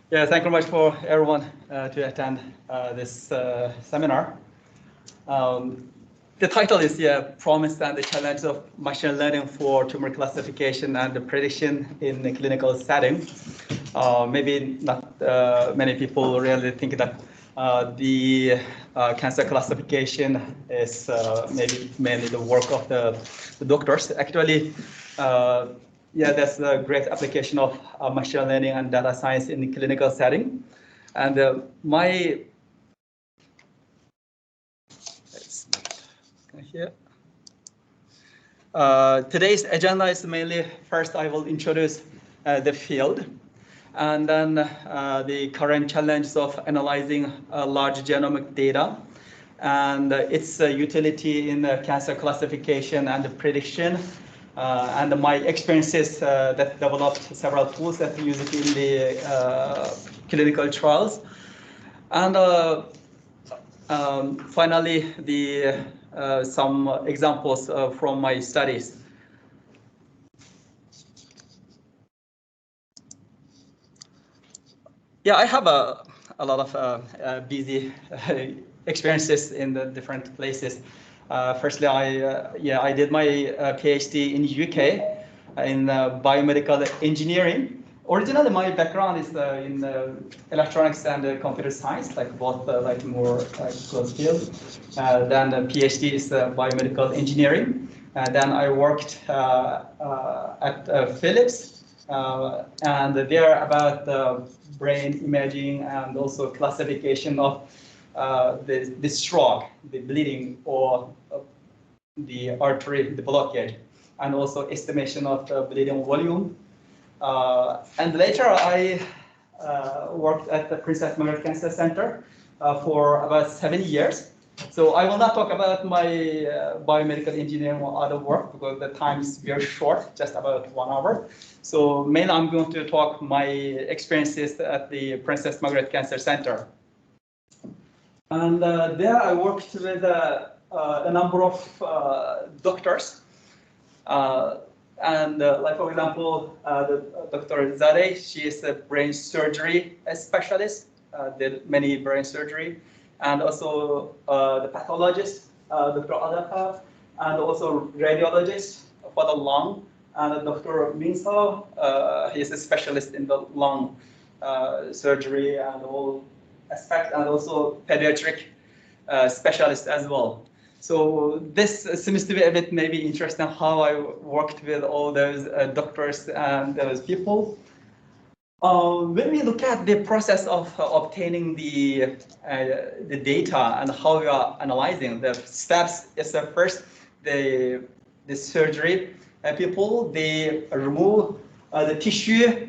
Yeah, thank you very much for everyone to attend this seminar. The title is Promise and the Challenge of Machine Learning for Tumor Classification and the Prediction in the Clinical Setting. Maybe not many people really think that the cancer classification is maybe mainly the work of the doctors. Actually, that's a great application of machine learning and data science in the clinical setting. And today's agenda is mainly, first I will introduce the field, and then the current challenges of analyzing large genomic data and its utility in cancer classification and prediction, and my experiences that developed several tools that use it in the clinical trials. And finally, some examples from my studies. Yeah, I have a lot of busy experiences in the different places. Firstly, I did my PhD in UK in biomedical engineering. Originally, my background is in electronics and computer science, like both like more close field. Then the PhD is biomedical engineering. Then I worked at Philips, and there about brain imaging and also classification of the stroke, the bleeding, or the artery, the blockage, and also estimation of the bleeding volume. And later I worked at the Princess Margaret Cancer Center for about 7 years. So I will not talk about my biomedical engineering or other work because the time is very short, just about 1 hour. So mainly I'm going to talk my experiences at the Princess Margaret Cancer Center. And there I worked with a number of doctors. Like for example, Dr. Zadeh, she is a brain surgery specialist, did many brain surgery, and also the pathologist, Dr. Adaka, and also radiologist for the lung, and Dr. Minso, he is a specialist in the lung surgery and all aspects, and also pediatric specialist as well. So this seems to be a bit maybe interesting how I worked with all those doctors and those people. When we look at the process of obtaining the data and how we are analyzing the steps, is first the surgery people, they remove the tissue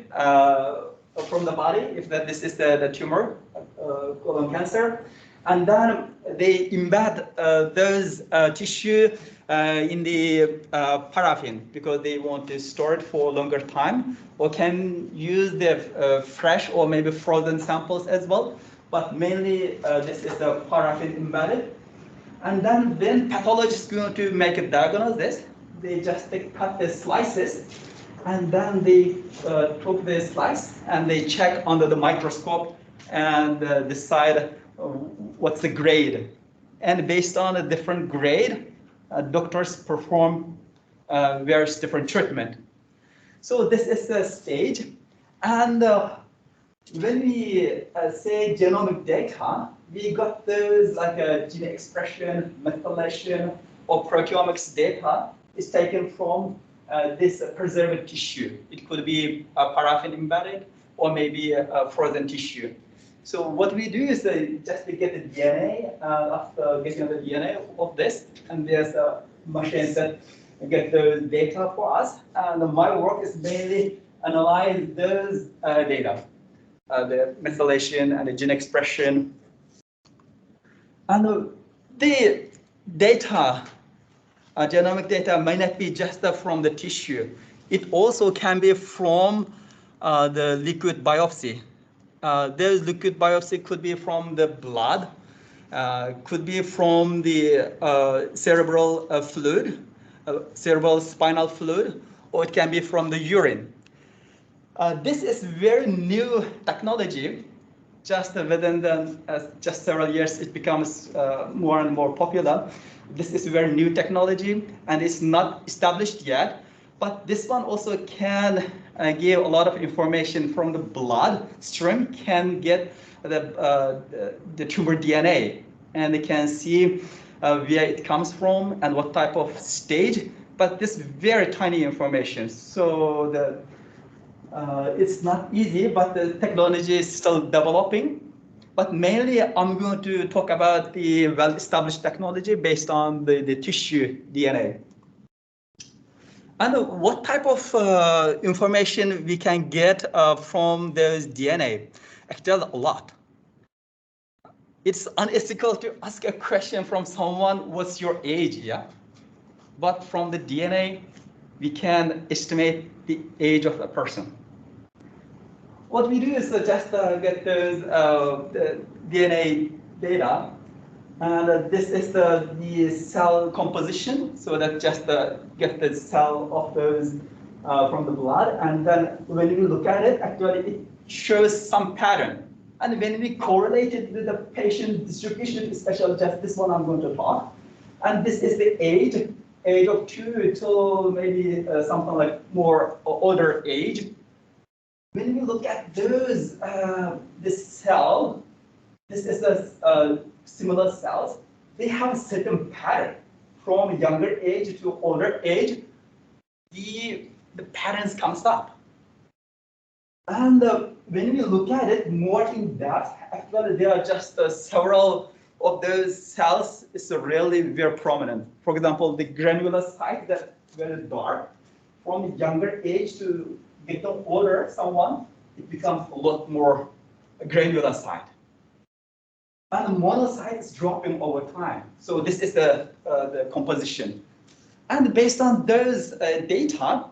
from the body if this is the tumor, colon cancer. And then they embed those tissue in the paraffin because they want to store it for a longer time, or can use the fresh or maybe frozen samples as well. But mainly this is the paraffin embedded. And then pathologists going to make a diagnosis. They just cut the slices, and then they took the slice and they check under the microscope and decide what's the grade. And based on a different grade, doctors perform various different treatment. So this is the stage. And when we say genomic data, we got those like gene expression, methylation, or proteomics data is taken from this preserved tissue. It could be paraffin embedded or maybe a frozen tissue. So what we do is just to get the DNA, after getting the DNA of this, and there's a machine that get the data for us. And my work is mainly analyze those data, the methylation and the gene expression. And the data, genomic data might not be just from the tissue. It also can be from the liquid biopsy. Those liquid biopsy could be from the blood, could be from the cerebral fluid, cerebral spinal fluid, or it can be from the urine. This is very new technology. Just within just several years, it becomes more and more popular. This is very new technology, and it's not established yet. But this one also can give a lot of information from the blood stream, can get the tumor DNA, and they can see where it comes from and what type of stage. But this very tiny information. So it's not easy, but the technology is still developing. But mainly, I'm going to talk about the well-established technology based on the tissue DNA. And what type of information we can get from those DNA? Actually, a lot. It's unethical to ask a question from someone, what's your age, yeah? But from the DNA, we can estimate the age of a person. What we do is just get those the DNA data, and this is the cell composition, so that just get the cell of those from the blood, and then when you look at it, actually it shows some pattern. And when we correlate it with the patient distribution, especially just this one I'm going to talk, and this is the age of 2 to maybe something like more older age. When we look at those, this cell, this is the similar cells, they have a certain pattern. From younger age to older age, the patterns comes up. And when we look at it more in depth, actually there are just several of those cells is really very prominent. For example, the granular site that's very dark, from younger age to getting older someone, it becomes a lot more granular site. And the monocyte is dropping over time. So this is the composition. And based on those data,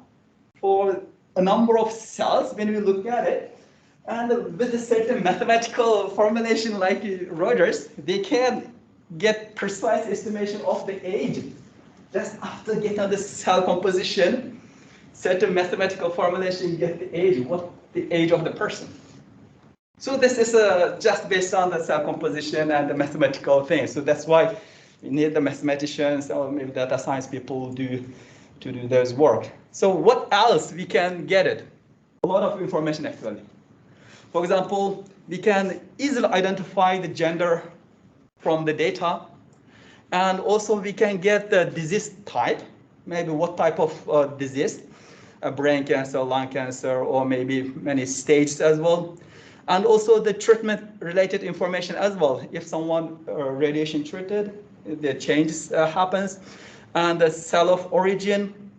for a number of cells, when we look at it, and with a certain mathematical formulation like Rogers, they can get precise estimation of the age just after getting the cell composition. Certain mathematical formulation get the age, what the age of the person. So this is just based on the cell composition and the mathematical thing. So that's why we need the mathematicians or maybe data science people to do those work. So what else we can get it? A lot of information actually. For example, we can easily identify the gender from the data. And also we can get the disease type, maybe what type of disease. Brain cancer, lung cancer, or maybe many stages as well. And also the treatment-related information as well. If someone radiation treated, the changes happens. And the cell of origin,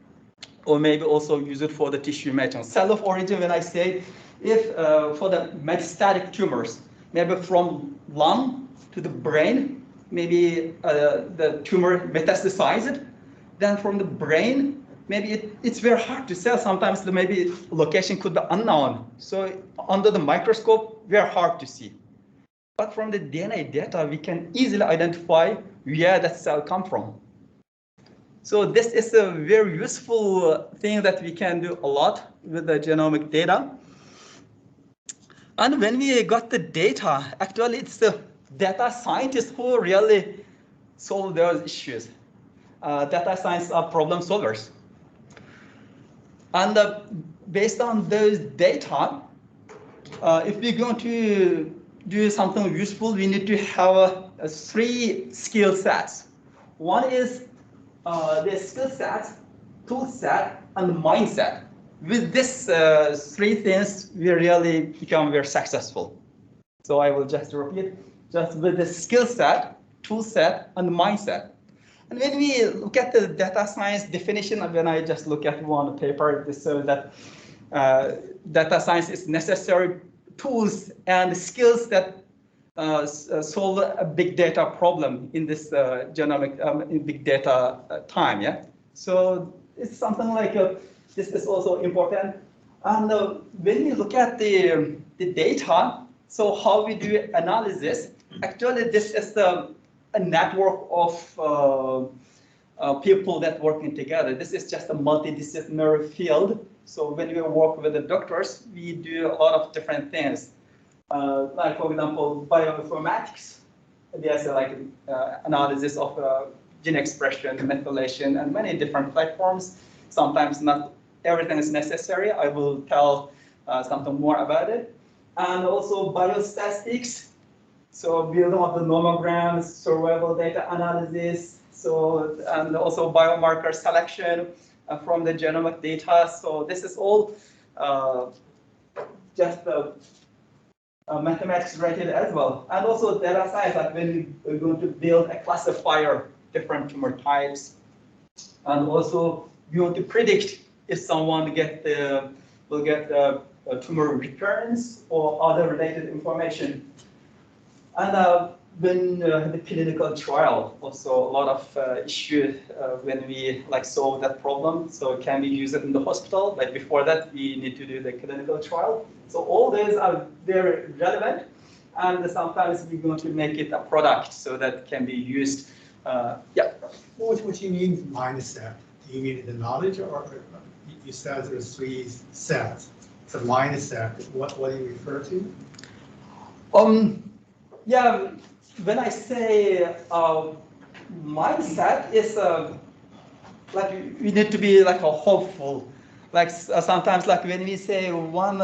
or maybe also use it for the tissue matching. Cell of origin, when I say, if for the metastatic tumors, maybe from lung to the brain, maybe the tumor metastasized, then from the brain, maybe it's very hard to tell. Sometimes the maybe location could be unknown. So under the microscope, very hard to see. But from the DNA data, we can easily identify where that cell come from. So this is a very useful thing that we can do a lot with the genomic data. And when we got the data, actually it's the data scientists who really solve those issues. Data science are problem solvers. And based on those data, if we're going to do something useful, we need to have 3 skill sets. One is the skill set, tool set, and mindset. With this 3 things, we really become very successful. So I will just repeat, just with the skill set, tool set, and mindset. And when we look at the data science definition, when I just look at one paper, this shows that data science is necessary tools and skills that solve a big data problem in this genomic in big data time. Yeah. So it's something like this is also important. And when you look at the data, so how we do analysis, actually this is a network of people that working together. This is just a multidisciplinary field. So when we work with the doctors, we do a lot of different things. Like, for example, bioinformatics. There's analysis of gene expression, methylation, and many different platforms. Sometimes not everything is necessary. I will tell something more about it. And also biostatistics. So building up the nomograms, survival data analysis, and also biomarker selection from the genomic data. So this is all just mathematics related as well. And also data science, like when we're going to build a classifier, different tumor types. And also we want to predict if someone will get tumor recurrence or other related information. And when the clinical trial, also a lot of issue when we solve that problem. So can we use it in the hospital? Like before that, we need to do the clinical trial. So all those are very relevant, and sometimes we're going to make it a product so that can be used. Yeah. What do you mean mindset? Do you mean the knowledge, or you said there's 3 sets? The mindset. What do you refer to? Yeah, when I say mindset is like we need to be like a hopeful. Like sometimes like when we say one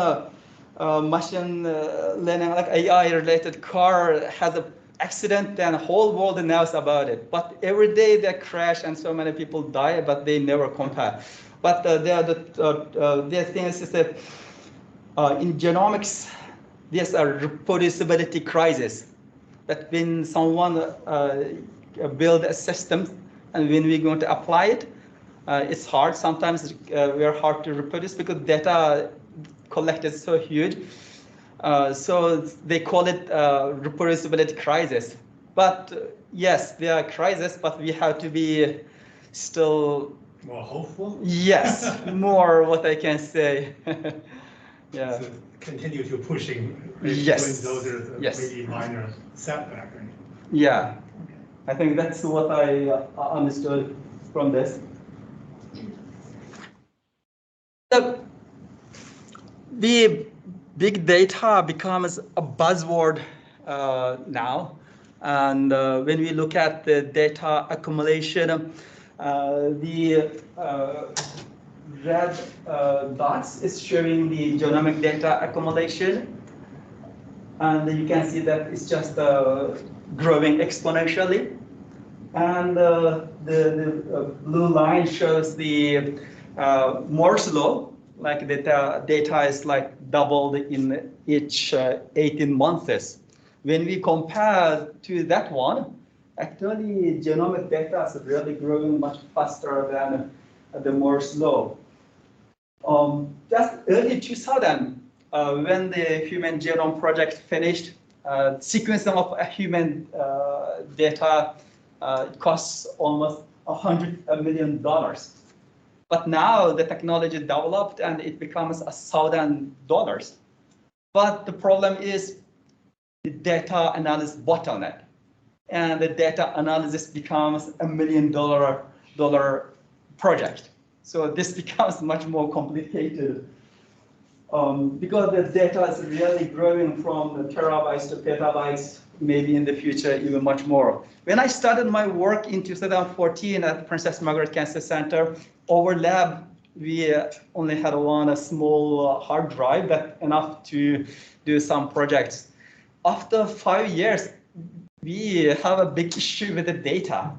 machine learning like AI related car has an accident, then the whole world knows about it. But every day they crash and so many people die, but they never compare. But the things is that in genomics, there's a reproducibility crisis. That when someone build a system and when we're going to apply it, it's hard. Sometimes we are hard to reproduce because data collected is so huge. So they call it reproducibility crisis. But yes, there are crises, but we have to be still more hopeful. Yes, more what I can say. Yeah. So continue to pushing. Yes. When those are maybe minor setback. Right? Yeah. I think that's what I understood from this. The big data becomes a buzzword now, and when we look at the data accumulation, the red dots is showing the genomic data accumulation, and you can see that it's just growing exponentially. And the blue line shows the Moore's law, like data is like doubled in each 18 months. When we compare to that one, actually genomic data is really growing much faster than the Moore's law. Just early 2000, when the Human Genome Project finished, sequencing of a human data costs almost $100 million. But now the technology developed and it becomes $1,000. But the problem is the data analysis bottleneck, and the data analysis becomes $1 million project. So this becomes much more complicated because the data is really growing from terabytes to petabytes, maybe in the future even much more. When I started my work in 2014 at Princess Margaret Cancer Center, our lab, we only had a small hard drive that's enough to do some projects. After 5 years, we have a big issue with the data.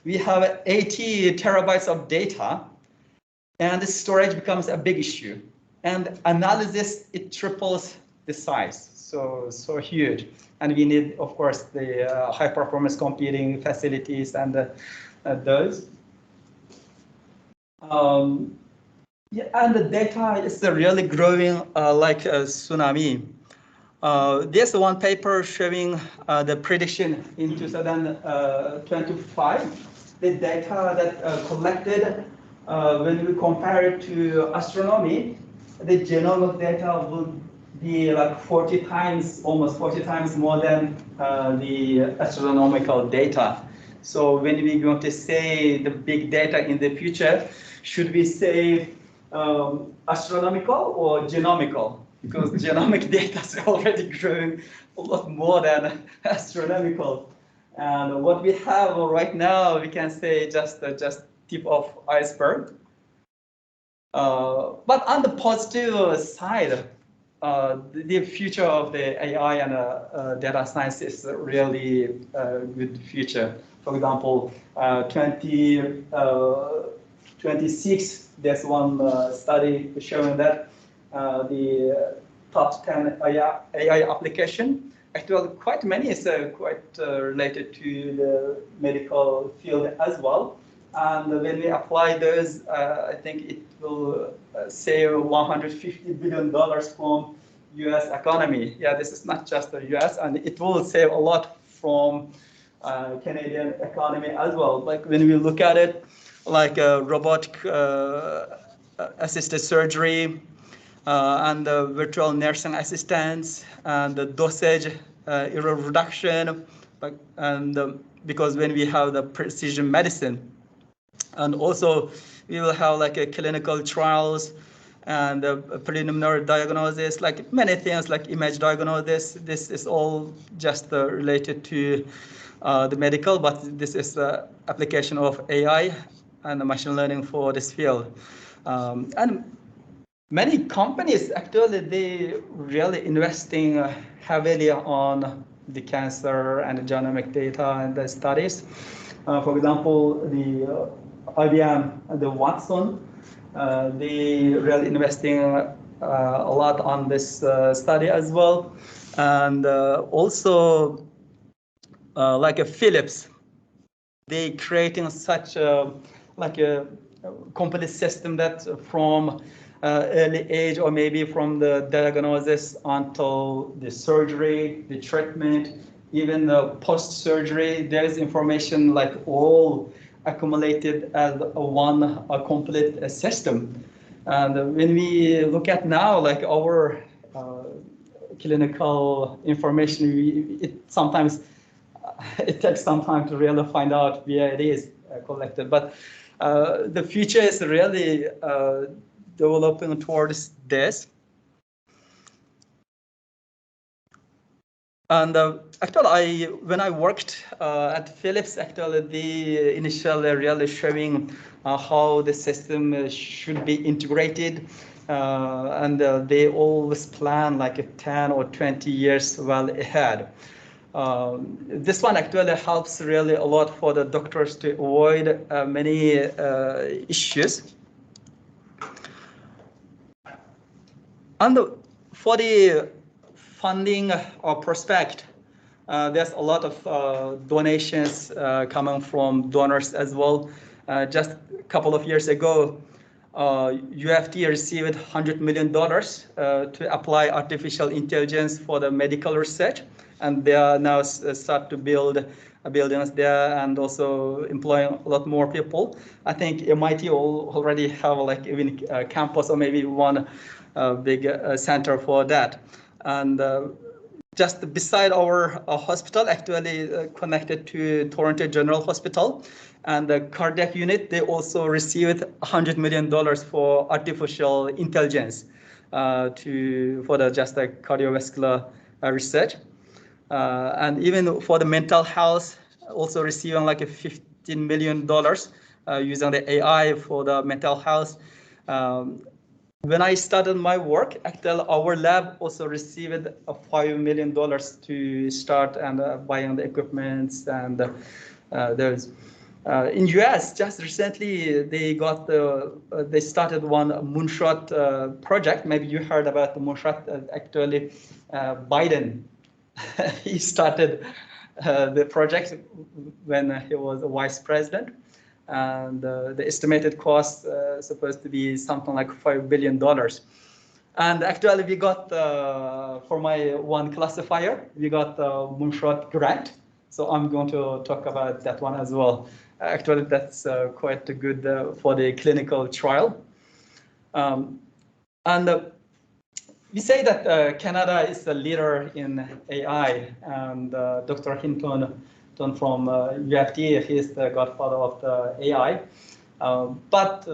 We have 80 terabytes of data, and the storage becomes a big issue. And analysis, it triples the size, so huge. And we need, of course, the high performance computing facilities and those. Yeah, and the data is really growing like a tsunami. There's one paper showing the prediction in 2025. The data that collected, when we compare it to astronomy, the genomic data will be like 40 times, almost 40 times more than the astronomical data. So when we're going to say the big data in the future, should we say astronomical or genomical, because genomic data is already growing a lot more than astronomical. And what we have right now, we can say just tip of iceberg. But on the positive side, the future of the AI and data science is really a good future. For example, 2026, there's one study showing that the top 10 AI application, actually quite many is quite related to the medical field as well. And when we apply those, I think it will save $150 billion from US economy. Yeah, this is not just the US, and it will save a lot from Canadian economy as well. Like when we look at it, like robotic assisted surgery, and the virtual nursing assistants, and the dosage error reduction, and because when we have the precision medicine, and also we will have like a clinical trials and a preliminary diagnosis, like many things like image diagnosis. This is all just related to the medical, but this is the application of AI and machine learning for this field. And many companies actually, they really investing heavily on the cancer and the genomic data and the studies. For example, the IBM, the Watson, they really investing a lot on this study as well. And also like a Philips, they creating such like a complete system that from early age, or maybe from the diagnosis until the surgery, the treatment, even the post-surgery, there's information like all accumulated as one complete system. And when we look at now, like our clinical information, it sometimes it takes some time to really find out where it is collected. But the future is really developing towards this. And actually, when I worked at Philips, actually, the initially really showing how the system should be integrated, and they always plan like 10 or 20 years well ahead. This one actually helps really a lot for the doctors to avoid many issues. And for the funding or prospect, there's a lot of donations coming from donors as well. Just a couple of years ago, UFT received $100 million to apply artificial intelligence for the medical research, and they are now start to build buildings there and also employing a lot more people. I think MIT will already have like even a campus or maybe one big center for that. And just beside our hospital, actually connected to Toronto General Hospital, and the cardiac unit, they also received $100 million for artificial intelligence for the just the cardiovascular research. And even for the mental health, also receiving like a $15 million using the AI for the mental health. When I started my work, actually our lab also received $5 million to start and buying the equipments, and there's in US just recently they got they started one moonshot project. Maybe you heard about the moonshot. Actually, Biden he started the project when he was a vice president. And the estimated cost supposed to be something like $5 billion. And actually we got, for my one classifier, we got the moonshot grant. So I'm going to talk about that one as well. Actually, that's quite good for the clinical trial. And we say that Canada is the leader in AI, and Dr. Hinton from UFT, he's the godfather of the AI. But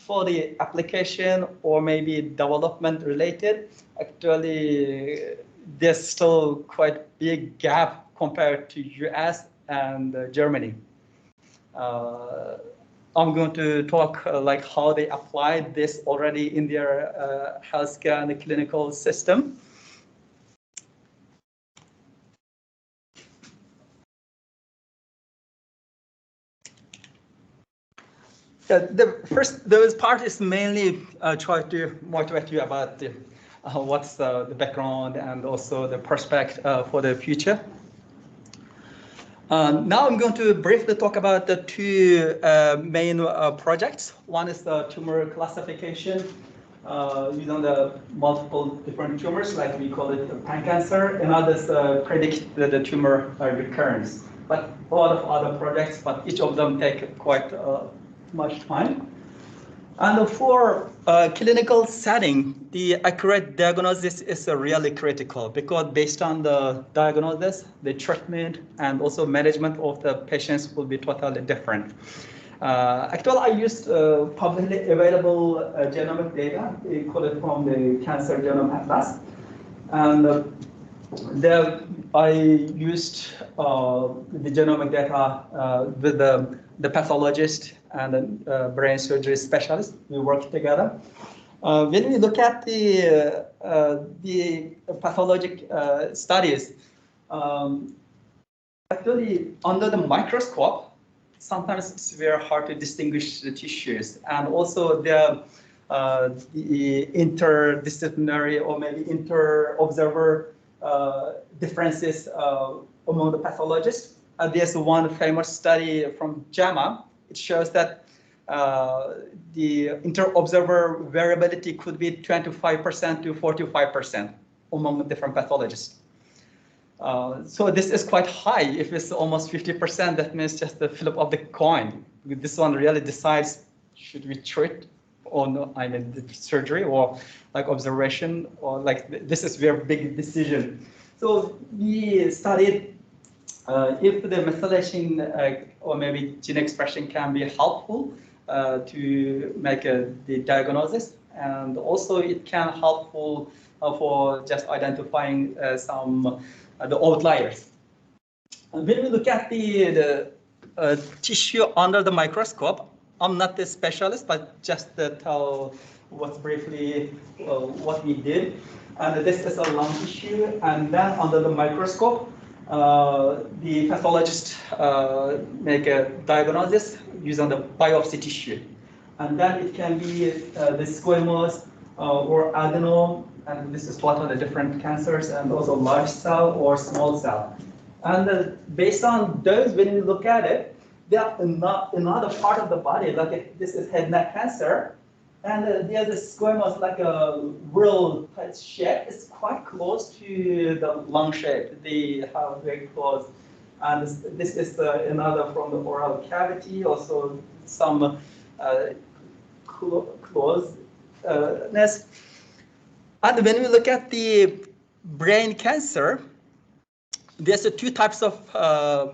for the application or maybe development related, actually there's still quite big gap compared to US and Germany. I'm going to talk like how they applied this already in their healthcare and the clinical system. The part is mainly try to motivate you about what's the background and also the prospect for the future. Now I'm going to briefly talk about the two main projects. One is the tumor classification using the multiple different tumors, like we call it pan cancer. Another is predict the tumor recurrence. But a lot of other projects, but each of them take quite much time. And for clinical setting, the accurate diagnosis is really critical because based on the diagnosis, the treatment and also management of the patients will be totally different. Actually, I used publicly available genomic data. We call it from the Cancer Genome Atlas. And I used the genomic data with the pathologist and the brain surgery specialist. We work together. When we look at the pathologic studies, actually under the microscope, sometimes it's very hard to distinguish the tissues, and also the interdisciplinary or maybe inter-observer differences among the pathologists. There's one famous study from JAMA. It shows that the inter-observer variability could be 25% to 45% among different pathologists. So this is quite high. If it's almost 50%, that means just the flip of the coin. This one really decides, should we treat or no, I mean the surgery or like observation, or like this is very big decision. So we studied if the methylation or maybe gene expression can be helpful to make the diagnosis, and also it can helpful for just identifying some the outliers. And when we look at the tissue under the microscope, I'm not the specialist, but just to tell what's briefly what we did. And this is a lung tissue, and then under the microscope, the pathologist make a diagnosis using the biopsy tissue. And then it can be the squamous or adeno, and this is what are the different cancers, and also large cell or small cell. And based on those, when you look at it, there are another part of the body, like this is head neck cancer, and there's a squamous, like a real tight shape. It's quite close to the lung shape. They have very close. And this is another from the oral cavity, also some closeness. And when we look at the brain cancer, there's two types of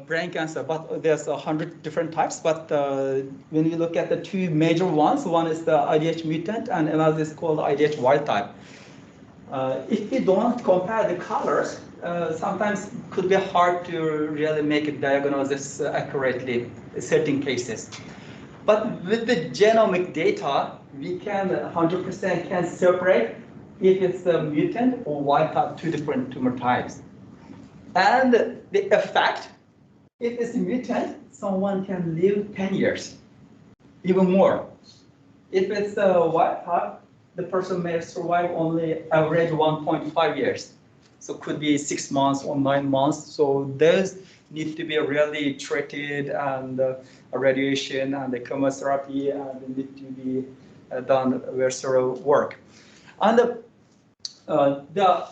brain cancer, but there's 100 different types. But when you look at the two major ones, one is the IDH mutant and another is called IDH wild type. If we don't compare the colors, sometimes it could be hard to really make a diagnosis accurately in certain cases. But with the genomic data, we can 100% can separate if it's a mutant or wild type, two different tumor types. And the effect, if it's a mutant, someone can live 10 years, even more. If it's a wild type, the person may survive only average 1.5 years. So it could be 6 months or 9 months. So those need to be really treated, and radiation and the chemotherapy, and they need to be done very thorough work. And the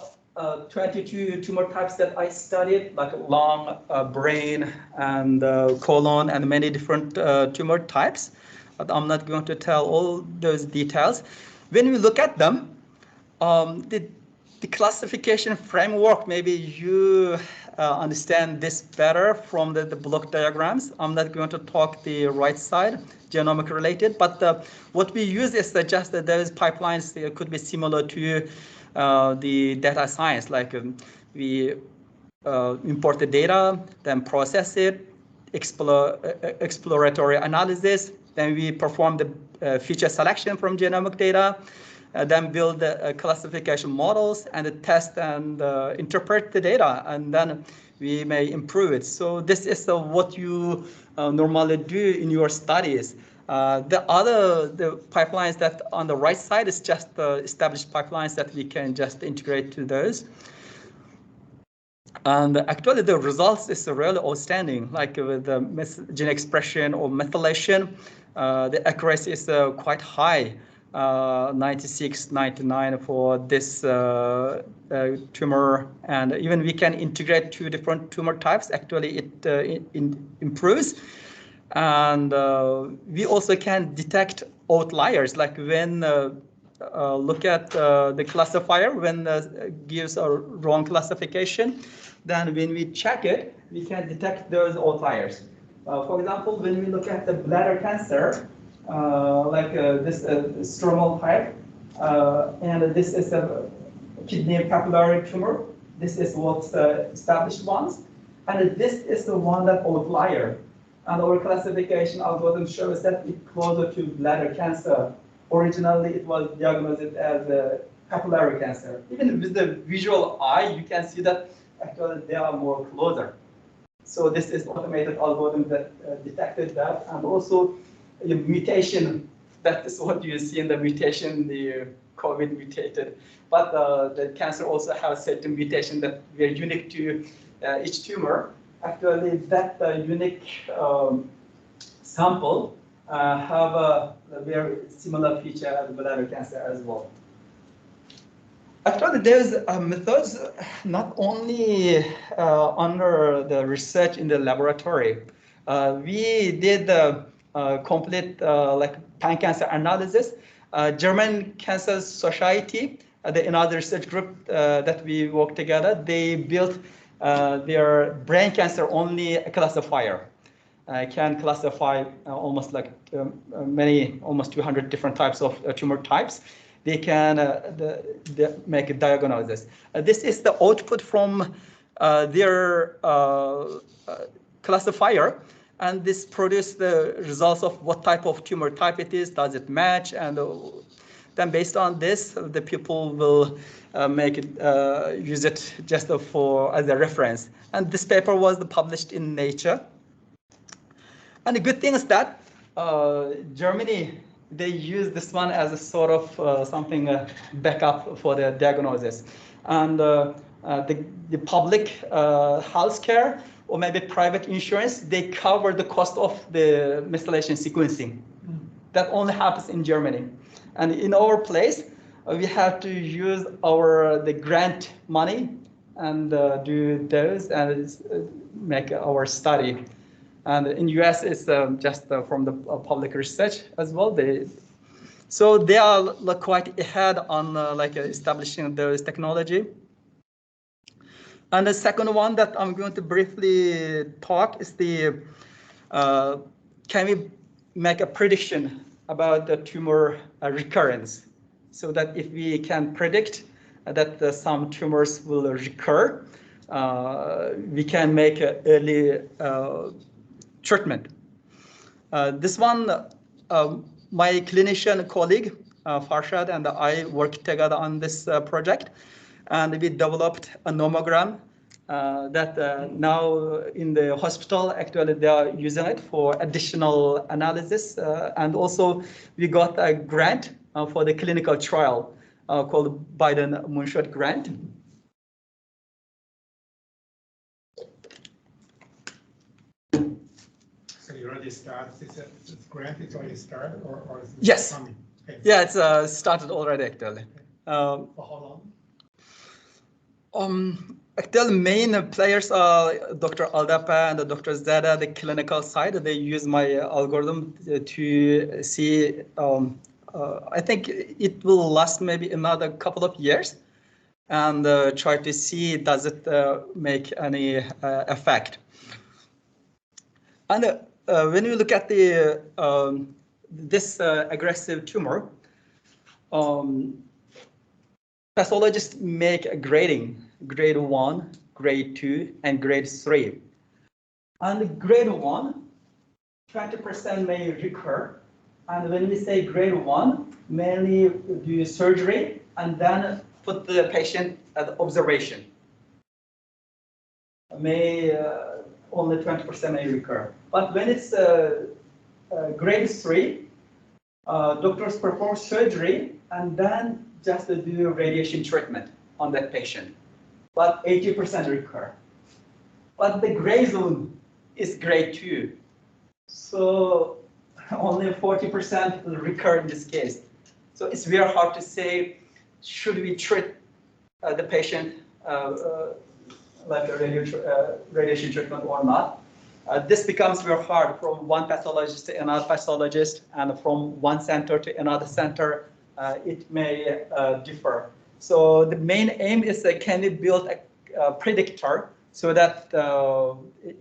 22 tumor types that I studied, like lung, brain, and colon, and many different tumor types. But I'm not going to tell all those details. When we look at them, the classification framework, maybe you understand this better from the block diagrams. I'm not going to talk the right side. genomic related, but what we use is just that those pipelines could be similar to the data science, like we import the data, then process it, exploratory analysis, then we perform the feature selection from genomic data, then build classification models and test and interpret the data, and then we may improve it. So this is what you normally do in your studies. The pipelines that on the right side is just established pipelines that we can just integrate to those. And actually the results is really outstanding, like with the gene expression or methylation, the accuracy is quite high, 96, 99 for this tumor, and even we can integrate 2 different tumor types. Actually it improves, and we also can detect outliers, like when look at the classifier, when gives a wrong classification, then when we check it, we can detect those outliers. For example, when we look at the bladder cancer, like this stromal type, and this is a kidney papillary tumor. This is what's established ones, and this is the one that outlier. And our classification algorithm shows that it's closer to bladder cancer. Originally, it was diagnosed as a papillary cancer. Even with the visual eye, you can see that actually they are more closer. So this is automated algorithm that detected that, and also the mutation. That is what you see in the mutation, the COVID mutated. But the cancer also has certain mutation that were unique to each tumor. Actually, that unique sample have a very similar feature as bladder cancer as well. Actually, there's methods not only under the research in the laboratory. We did complete like pan-cancer analysis. German Cancer Society, another research group that we work together, they built their brain cancer only classifier. Can classify almost like almost 200 different types of tumor types. They can make a diagnosis. This is the output from their classifier, and this produces the results of what type of tumor type it is, does it match, and then based on this, the people will make it, use it just for as a reference. And this paper was published in Nature. And the good thing is that Germany, they use this one as a sort of something backup for the diagnosis. And the public healthcare or maybe private insurance, they cover the cost of the methylation sequencing. That only happens in Germany. And in our place, we have to use the grant money and do those and make our study. And in US, it's just from the public research as well. So they are quite ahead on like establishing those technology. And the second one that I'm going to briefly talk is the, can we make a prediction about the tumor recurrence? So that if we can predict that some tumors will recur, we can make an early treatment. This one, my clinician colleague, Farshad, and I worked together on this project, and we developed a nomogram that now in the hospital, actually they are using it for additional analysis. And also we got a grant for the clinical trial called Biden Moonshot Grant. So you already started, this grant is already started, or is it yes. coming? Okay. Yeah, it's started already actually. For how long? Actually, main players are Dr. Aldapa and Dr. Zada, the clinical side. They use my algorithm to see, I think it will last maybe another couple of years, and try to see does it make any effect. And when you look at the this aggressive tumor, pathologists make a grading, grade 1, grade 2, and grade 3. And grade 1, 20% may recur. And when we say grade 1, mainly do surgery and then put the patient at observation. Only 20% may recur. But when it's grade 3, doctors perform surgery and then just do radiation treatment on that patient. But 80% recur. But the gray zone is grade 2. So only 40% will recur in this case. So it's very hard to say, should we treat the patient like a radiation treatment or not. This becomes very hard from one pathologist to another pathologist, and from one center to another center, it may differ. So the main aim is can we build a predictor so that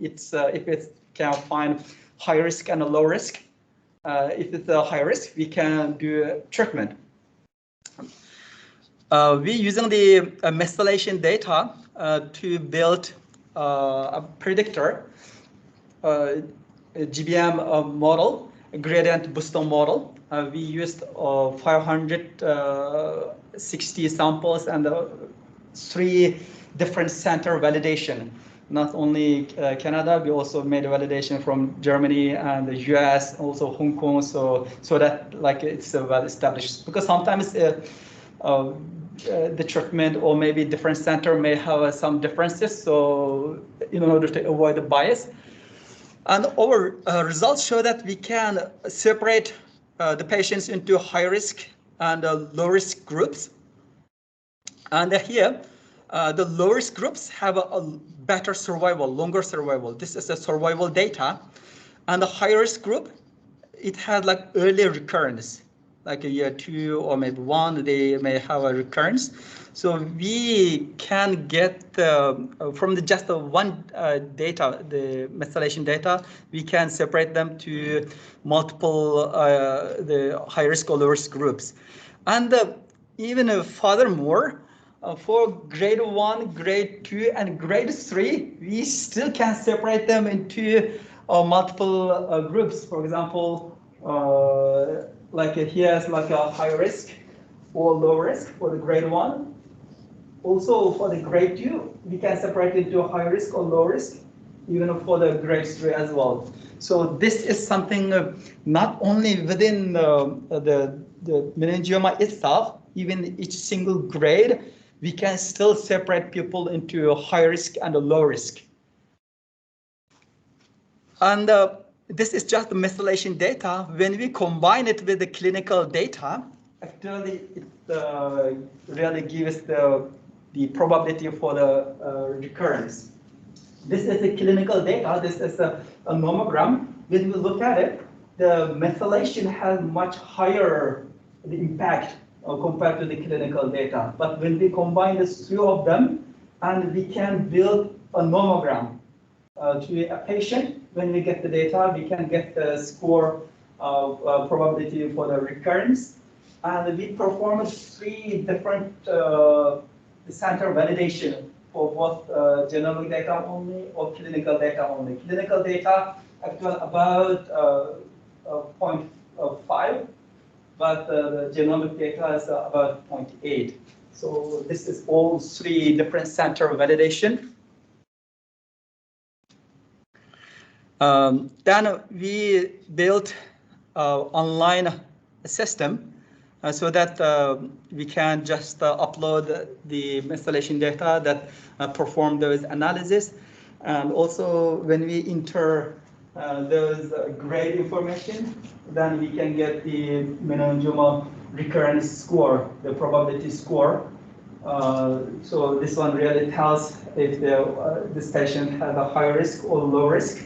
if it can find high risk and a low risk. If it's a high risk, we can do treatment. We're using the methylation data to build a predictor, a GBM model, a gradient booster model. We used 560 samples and 3 different center validation. Not only Canada, we also made a validation from Germany and the US, also Hong Kong, so that like it's well established. Because sometimes the treatment or maybe different center may have some differences, so in order to avoid the bias. And our results show that we can separate the patients into high risk and low risk groups. And here, the low risk groups have a better survival, longer survival. This is a survival data. And the high risk group, it had like early recurrence, like a year 2 or maybe 1, they may have a recurrence. So we can get from just the one data, the methylation data, we can separate them to multiple the high risk or low risk groups. And even furthermore, for grade 1, grade 2, and grade 3, we still can separate them into multiple groups. For example, like here's like a high risk or low risk for the grade 1. Also for the grade 2, we can separate it into high risk or low risk, even for the grade 3 as well. So this is something not only within the meningioma itself, even each single grade, we can still separate people into a high risk and a low risk. And this is just the methylation data. When we combine it with the clinical data, actually it really gives the probability for the recurrence. This is the clinical data. This is a nomogram. When we look at it, the methylation has much higher impact compared to the clinical data. But when we combine the 2 of them, and we can build a nomogram to a patient, when we get the data, we can get the score of probability for the recurrence. And we performed 3 different center validation for both genomic data only or clinical data only. Clinical data actually about 0.5, but the genomic data is about 0.8. So this is all 3 different center validation. Then we built online system so that we can just upload the methylation data that perform those analysis. And also when we enter those grade information, then we can get the meningioma recurrence score, the probability score. So this one really tells if this patient has a high risk or low risk.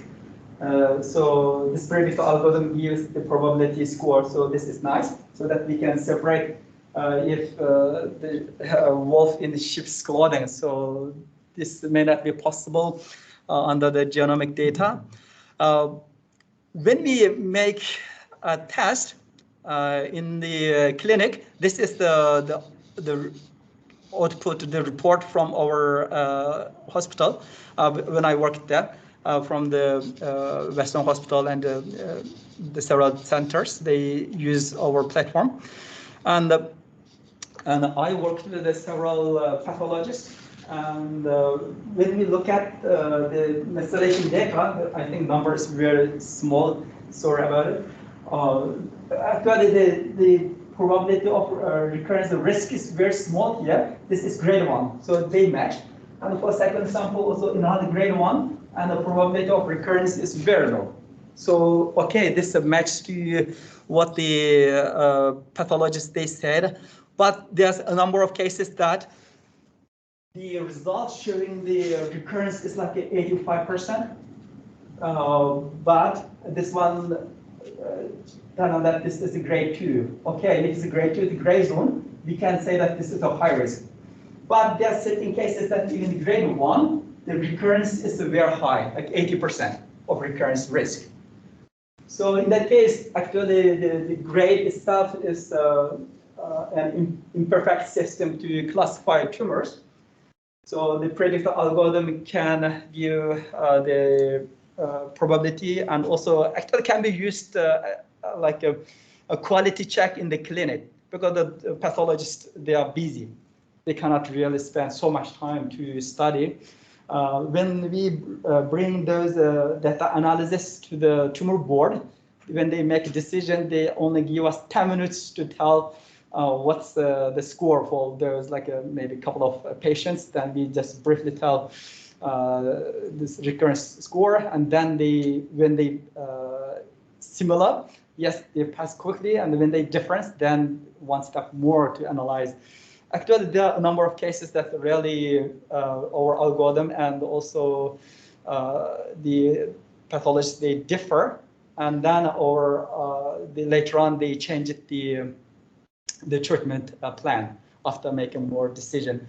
So this predictor algorithm gives the probability score. So this is nice, so that we can separate if the wolf in the sheep's clothing. So this may not be possible under the genomic data. When we make a test, in the clinic, this is the output, the report from our hospital when I worked there, from the Western Hospital and the several centers. They use our platform, and I worked with several pathologists. And when we look at the methylation data, I think number is very small. Sorry about it. Actually, the probability of recurrence risk is very small here. This is grade 1, so they match. And for second sample, also another grade 1, and the probability of recurrence is very low. So, okay, this is a match to what the pathologists they said, but there's a number of cases that the results showing the recurrence is like 85%, but this one, that this is a grade 2. Okay, if it's a grade 2, the gray zone, we can say that this is a high risk. But there are certain cases that even grade 1, the recurrence is very high, like 80% of recurrence risk. So in that case, actually, the grade itself is an imperfect system to classify tumors. So the predictor algorithm can give the probability, and also actually can be used like a quality check in the clinic, because the pathologists, they are busy. They cannot really spend so much time to study. When we bring those data analysis to the tumor board, when they make a decision, they only give us 10 minutes to tell what's the score for those, like maybe a couple of patients. Then we just briefly tell this recurrence score, and then when they similar, yes, they pass quickly, and when they difference, then one step more to analyze. Actually, there are a number of cases that really our algorithm and also the pathologists, they differ, and then later on they change the treatment plan after making more decision.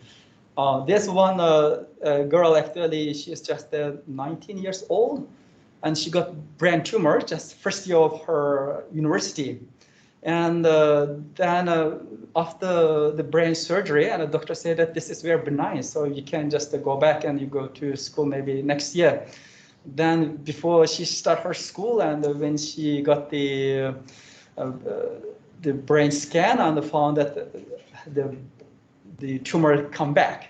There's one girl, actually, she is just 19 years old, and she got brain tumor just first year of her university. And then after the brain surgery, and the doctor said that this is very benign, so you can just go back and you go to school maybe next year. Then before she start her school, and when she got the brain scan, and found that the tumor come back.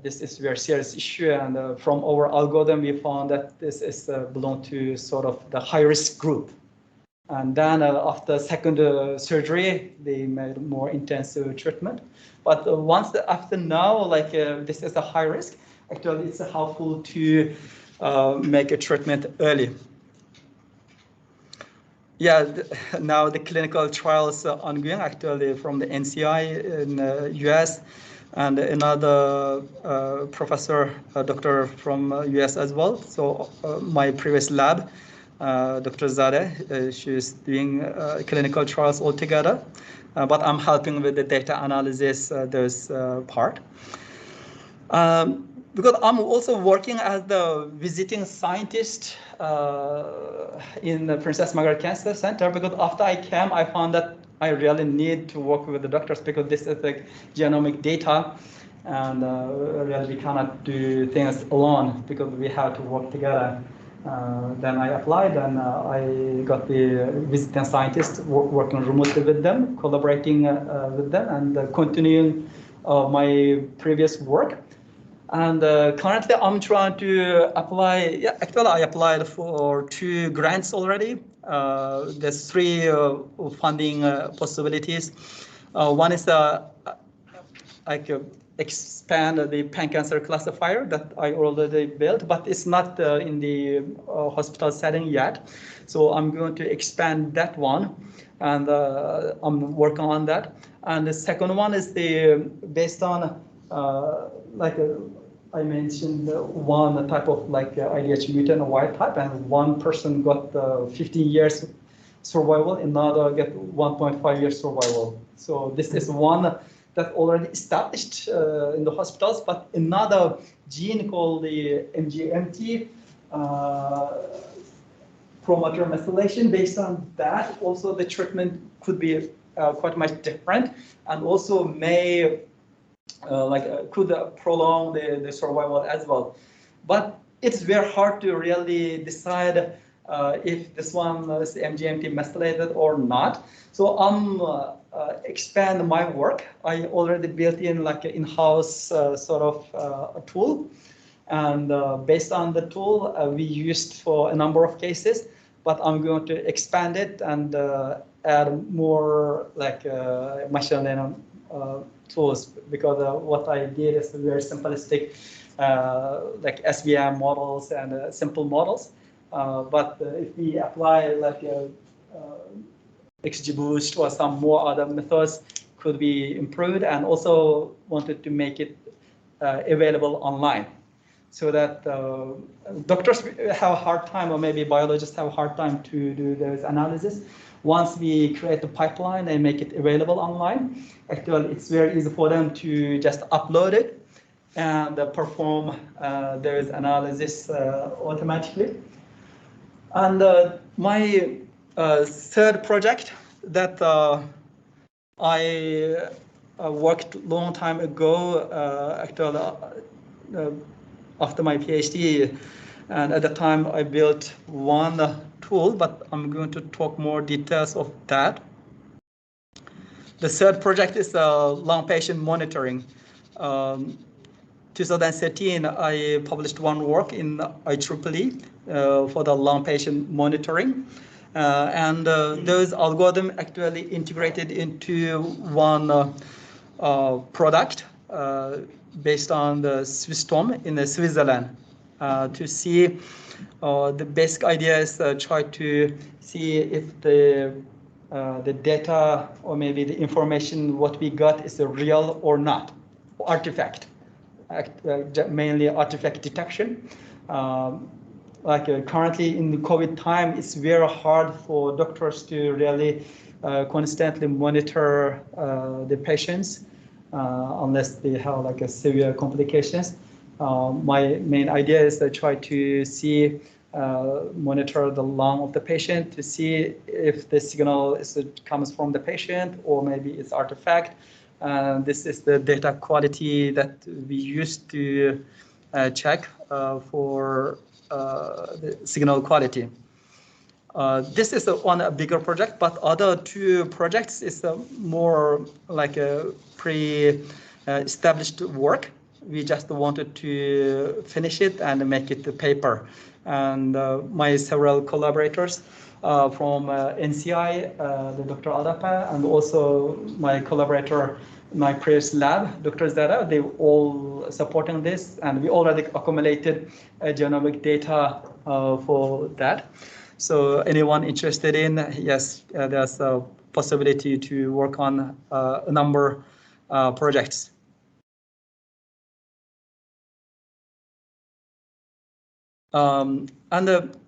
This is a very serious issue, and from our algorithm, we found that this is belong to sort of the high-risk group. And then after second surgery, they made more intensive treatment. But after now, like this is a high risk, actually it's helpful to make a treatment early. Yeah, now the clinical trials are ongoing, actually, from the NCI in the US, and another professor, doctor from US as well. So my previous lab, Dr. Zadeh, she's doing clinical trials altogether, but I'm helping with the data analysis, those part. Because I'm also working as the visiting scientist in the Princess Margaret Cancer Center, because after I came, I found that I really need to work with the doctors, because this is the genomic data, and really we cannot do things alone, because we have to work together. Then I applied, and I got the visiting scientist, working remotely with them, collaborating with them, and continuing my previous work. And currently I'm trying to apply, yeah, actually I applied for 2 grants already. There's 3 funding possibilities. One is expand the pan-cancer classifier that I already built, but it's not in the hospital setting yet. So I'm going to expand that one, and I'm working on that. And the second one is based on I mentioned one type of IDH mutant wild type, and one person got 15 years survival, another get 1.5 years survival. So this is one that already established in the hospitals, but another gene called the MGMT promoter methylation. Based on that, also the treatment could be quite much different, and also may could prolong the survival as well. But it's very hard to really decide if this one is MGMT methylated or not. So I'm expand my work. I already built in like an in-house sort of a tool, and based on the tool we used for a number of cases. But I'm going to expand it and add more like machine learning tools, because what I did is very simplistic, like SVM models and simple models. But if we apply like XGBoost or some more other methods, could be improved, and also wanted to make it available online, so that doctors have a hard time, or maybe biologists have a hard time to do those analysis. Once we create the pipeline and make it available online, actually it's very easy for them to just upload it and perform those analysis automatically. And my third project that I worked long time ago, actually after my PhD, and at the time I built one tool, but I'm going to talk more details of that. The third project is lung patient monitoring. 2013, I published one work in IEEE for the lung patient monitoring. And those algorithms actually integrated into one product based on the Swisstom in Switzerland, to see the basic idea is try to see if the data, or maybe the information what we got is real or not, artifact, mainly artifact detection. Currently in the COVID time, it's very hard for doctors to really constantly monitor the patients unless they have like a severe complications. My main idea is to try to see, monitor the lung of the patient to see if the signal comes from the patient or maybe it's artifact. This is the data quality that we used to check for the signal quality. This is one bigger project, but other two projects is more like a pre-established work. We just wanted to finish it and make it a paper. And my several collaborators from NCI, the Dr. Adapa, and also my collaborator, my previous lab, Dr. Zara, they all supporting this, and we already accumulated genomic data for that. So anyone interested in, yes, there's a possibility to work on a number of projects.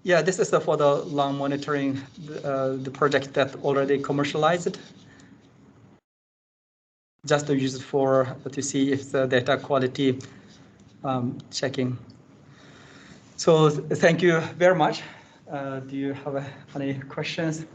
Yeah, this is for the lung monitoring, the project that already commercialized. Just to use it for to see if the data quality checking. So thank you very much. Do you have any questions?